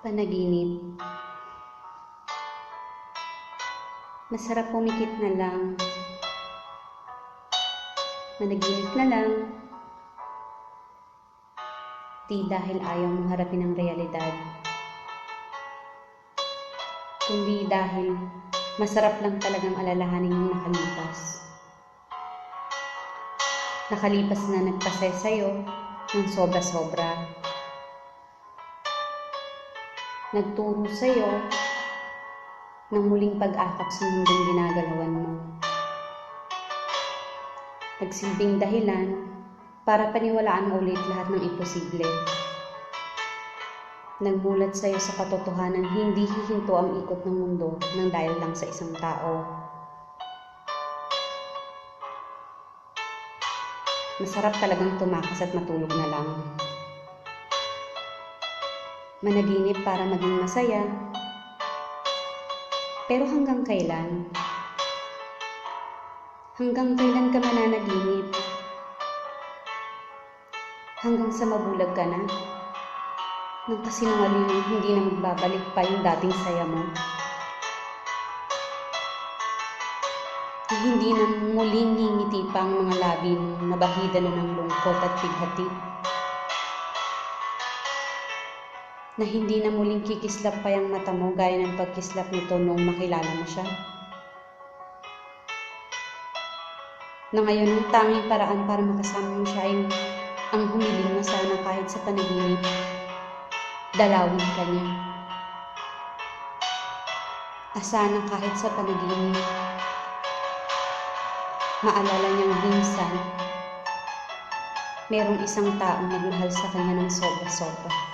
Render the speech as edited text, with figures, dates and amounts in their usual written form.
Panaginip. Masarap pumikit na lang. Managinip na lang. Di dahil ayaw mong harapin ang realidad, kundi dahil masarap lang talagang alalahanin yung nakalipas. Nakalipas na nagpasaya sa'yo ng sobra-sobra. Nagturo sa'yo ng muling pag-akap sa mundong ginagalawan mo. Nagsilbing dahilan para paniwalaan ulit lahat ng imposible. Nagmulat sa'yo sa katotohanan hindi hihinto ang ikot ng mundo nang dahil lang sa isang tao. Masarap talagang tumakas at matulog na lang. Managinip para maging masaya. Pero hanggang kailan? Hanggang kailan ka mananaginip? Hanggang sa mabulag ka na? Nang kasinungalingan hindi na magbabalik pa yung dating saya mo? Na hindi na muling ngingiti pa ang mga labi mo na bahida na ng lungkot at bighati? Na hindi na muling kikislap pa yung mata mo gaya ng pagkislap nito nung makilala mo siya? Na ngayon ang tanging paraan para makasama mo siya ay ang humiling na sana kahit sa panaginip, dalawin ka niya. Sana kahit sa panaginip, maalala niyang minsan, merong isang taong nagmahal sa kanya ng sobra-sobra.